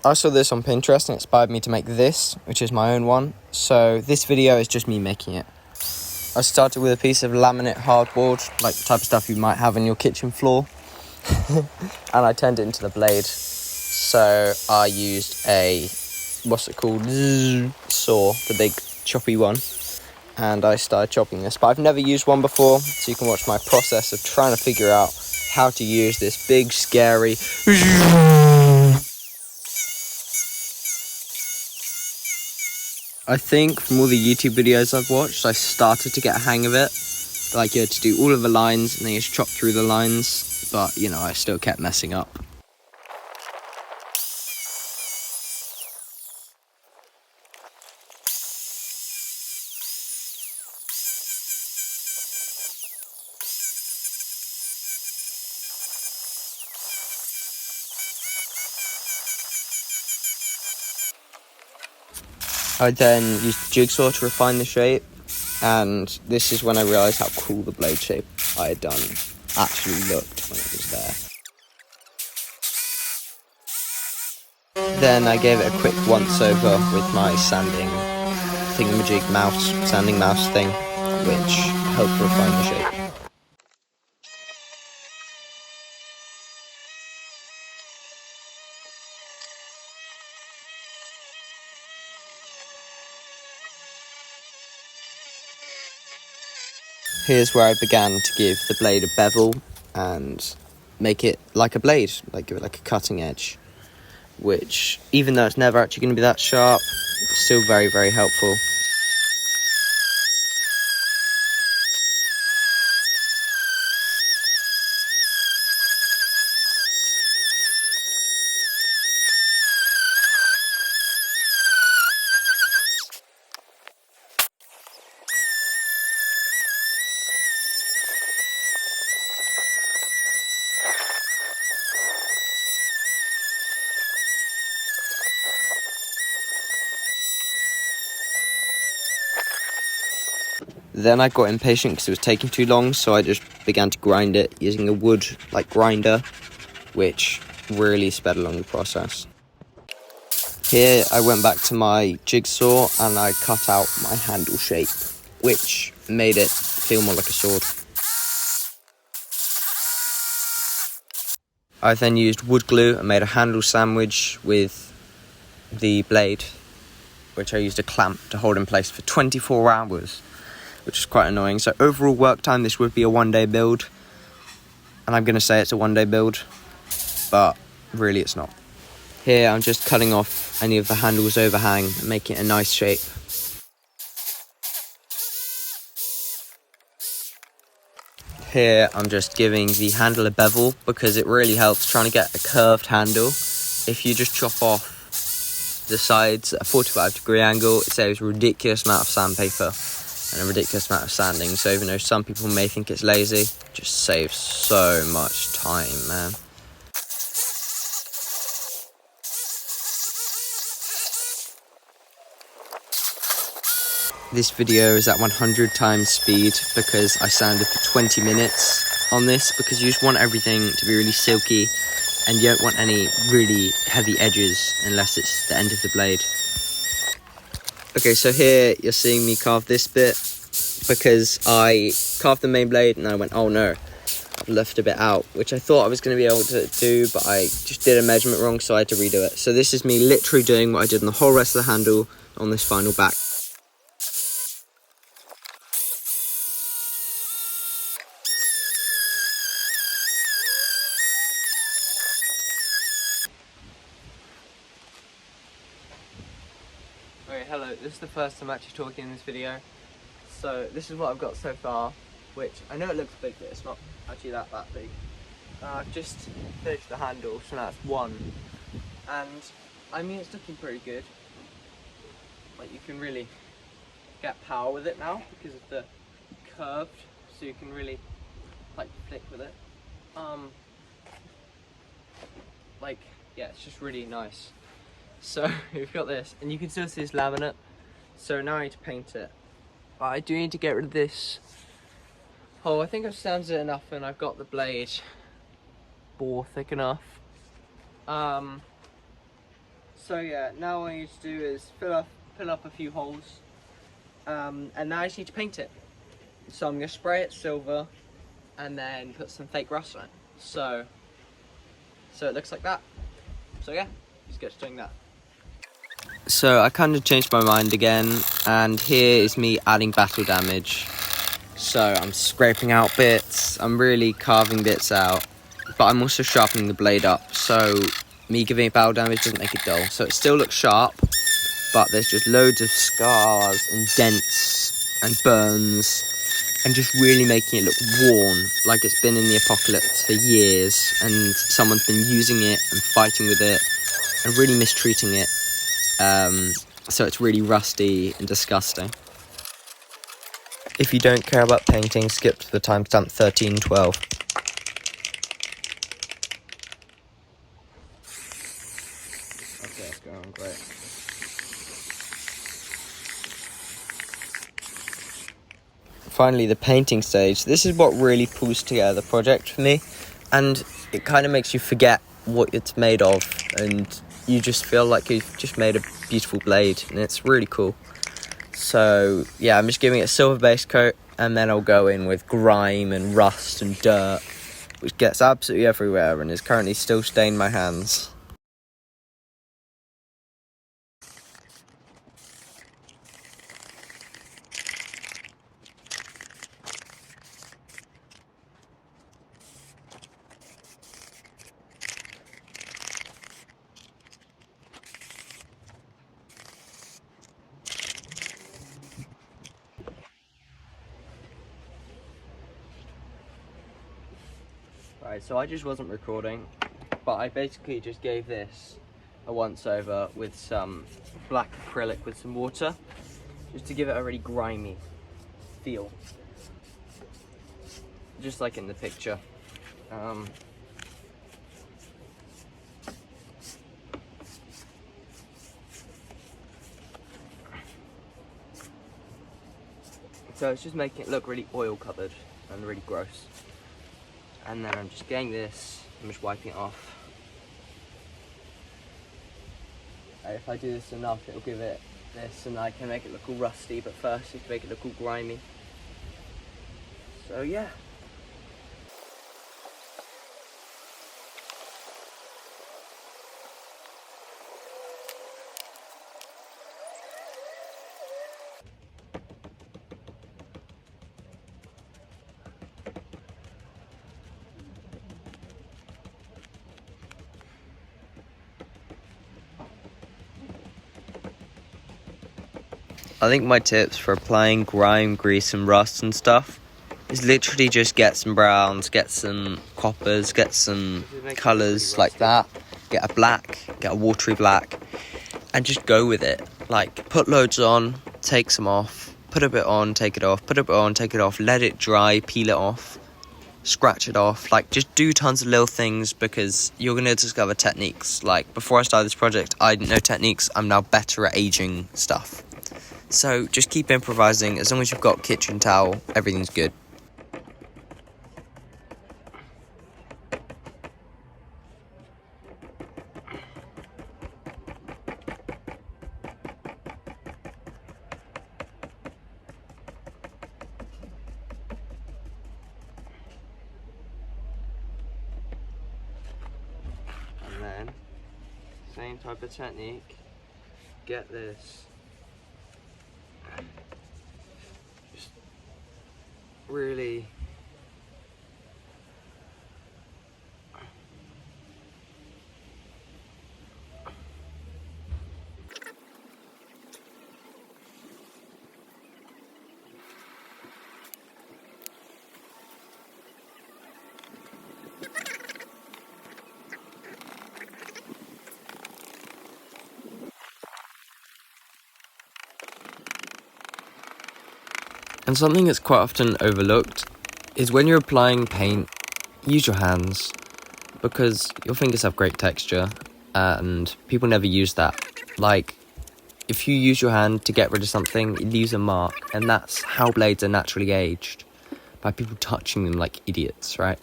I saw this on Pinterest and it inspired me to make this, which is my own one. So this video is just me making it. I started with a piece of laminate hardboard, like the type of stuff you might have on your kitchen floor. And I turned it into the blade. So I used a, what's it called, saw, the big choppy one. And I started chopping this, but I've never used one before, so you can watch my process of trying to figure out how to use this big, scary... I think from all the YouTube videos I've watched, I started to get a hang of it. Like, you had to do all of the lines, and then you just chop through the lines, but, you know, I still kept messing up. I then used the jigsaw to refine the shape, and this is when I realised how cool the blade shape I had done actually looked when it was there. Then I gave it a quick once over with my sanding thingamajig sanding mouse thing, which helped refine the shape. Here's where I began to give the blade a bevel and make it like a blade, like give it like a cutting edge, which, even though it's never actually going to be that sharp, it's still very, very helpful. Then I got impatient because it was taking too long, so I just began to grind it using a wood grinder, which really sped along the process. Here I went back to my jigsaw and I cut out my handle shape, which made it feel more like a sword. I then used wood glue and made a handle sandwich with the blade, which I used a clamp to hold in place for 24 hours. Which is quite annoying. So overall work time, this would be a one-day build. And I'm going to say it's a one-day build, but really it's not. Here I'm just cutting off any of the handles overhang and making it a nice shape. Here I'm just giving the handle a bevel because it really helps trying to get a curved handle. If you just chop off the sides at a 45-degree angle, it saves a ridiculous amount of sandpaper and a ridiculous amount of sanding. So even though some people may think it's lazy, it just saves so much time, man. This video is at 100 times speed because I sanded for 20 minutes on this, because you just want everything to be really silky and you don't want any really heavy edges unless it's the end of the blade. Okay, so here you're seeing me carve this bit because I carved the main blade and I went, oh no, I've left a bit out, which I thought I was going to be able to do, but I just did a measurement wrong, so I had to redo it. So this is me literally doing what I did on the whole rest of the handle on this final back. Okay, hello, this is the first time I'm actually talking in this video. So this is what I've got so far, which I know it looks big, but it's not actually that big. I've just finished the handle, so now it's one. And I mean, it's looking pretty good. Like, you can really get power with it now because of the curved, so you can really like flick with it. Like, yeah, it's just really nice. So we've got this, and you can still see this laminate. So now I need to paint it. But I do need to get rid of this. Oh, I think I've sanded it enough, and I've got the blade bore thick enough. So yeah, now what I need to do is fill up a few holes, and now I just need to paint it. So I'm gonna spray it silver, and then put some fake rust on it. So it looks like that. So yeah, just get to doing that. So I kind of changed my mind again, and here is me adding battle damage. So I'm scraping out bits, I'm really carving bits out, but I'm also sharpening the blade up, so me giving it battle damage doesn't make it dull. So it still looks sharp, but there's just loads of scars and dents and burns, and just really making it look worn, like it's been in the apocalypse for years, and someone's been using it and fighting with it, and really mistreating it. So it's really rusty and disgusting. If you don't care about painting, skip to the timestamp 1312. Okay, it's going on great. Finally, the painting stage. This is what really pulls together the project for me, and it kind of makes you forget what it's made of, and you just feel like you've just made a beautiful blade, and it's really cool. So yeah, I'm just giving it a silver base coat, and then I'll go in with grime and rust and dirt, which gets absolutely everywhere and is currently still staining my hands. Right, so I just wasn't recording, but I basically just gave this a once over with some black acrylic with some water, just to give it a really grimy feel, just like in the picture. So it's just making it look really oil covered and really gross. And then I'm just getting this, I'm just wiping it off. If I do this enough, it'll give it this, and I can make it look all rusty, but first I need to make it look all grimy. So yeah. I think my tips for applying grime, grease and rust and stuff is literally just get some browns, get some coppers, get some colours like that, get a black, get a watery black, and just go with it. Like, put loads on, take some off, put a bit on, take it off, put a bit on, take it off, let it dry, peel it off, scratch it off. Like, just do tons of little things, because you're going to discover techniques. Like, before I started this project, I didn't know techniques. I'm now better at aging stuff. So just keep improvising. As long as you've got kitchen towel, everything's good. And then, same type of technique, get this. Just really And something that's quite often overlooked is when you're applying paint, use your hands, because your fingers have great texture and people never use that. Like, if you use your hand to get rid of something, it leaves a mark, and that's how blades are naturally aged, by people touching them like idiots, right?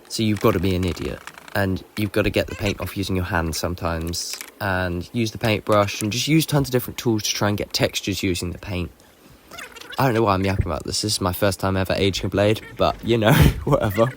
So you've got to be an idiot. and you've got to get the paint off using your hands sometimes, and use the paintbrush, and just use tons of different tools to try and get textures using the paint. I don't know why I'm yapping about this. This is my first time ever aging a blade, but you know, whatever.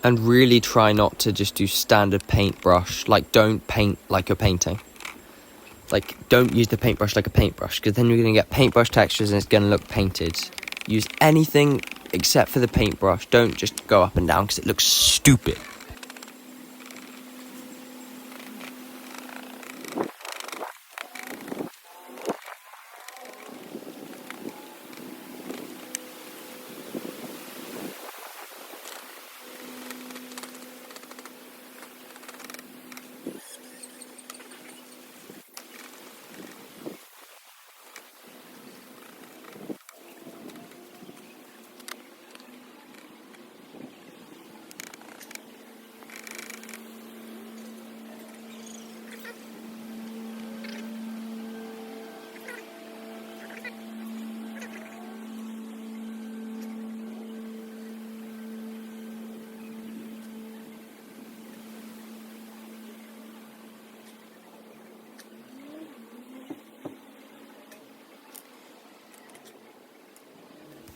And really try not to just do standard paintbrush. Like, don't paint like you're painting. Like, don't use the paintbrush like a paintbrush, because then you're going to get paintbrush textures and it's going to look painted. Use anything except for the paintbrush. Don't just go up and down because it looks stupid.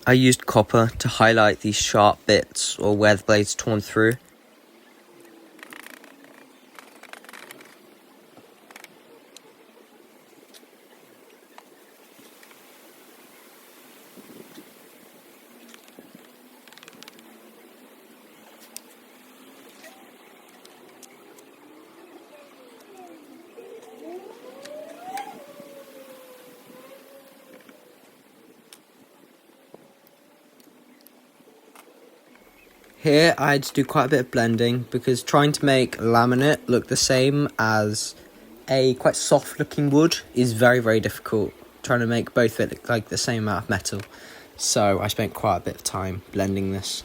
I used copper to highlight these sharp bits or where the blade's torn through. Here I had to do quite a bit of blending because trying to make laminate look the same as a quite soft looking wood is very, very difficult. Trying to make both of it look like the same amount of metal. So I spent quite a bit of time blending this.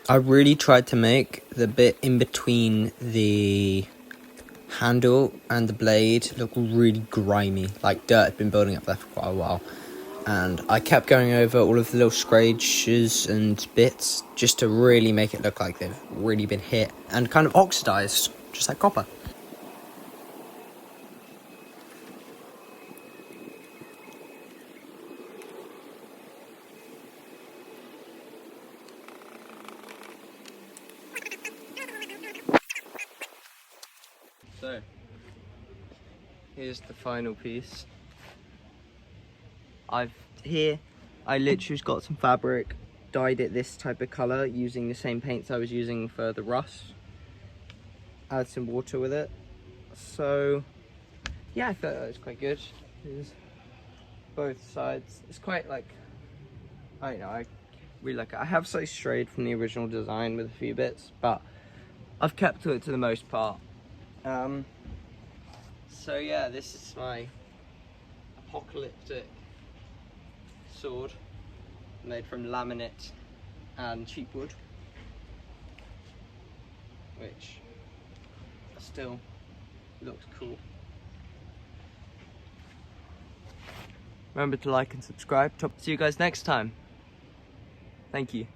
I really tried to make the bit in between the handle and the blade look really grimy, like dirt had been building up there for quite a while. And I kept going over all of the little scratches and bits just to really make it look like they've really been hit and kind of oxidized, just like copper. So, here's the final piece. I literally just got some fabric, dyed it this type of colour using the same paints I was using for the rust. Add some water with it. So, yeah, I thought that was quite good. Here's both sides. It's quite like, I don't know, I really like it. I have slightly strayed from the original design with a few bits, but I've kept to it to the most part. So yeah, this is my apocalyptic sword made from laminate and cheap wood, which still looks cool. Remember to like and subscribe. See you guys next time. Thank you.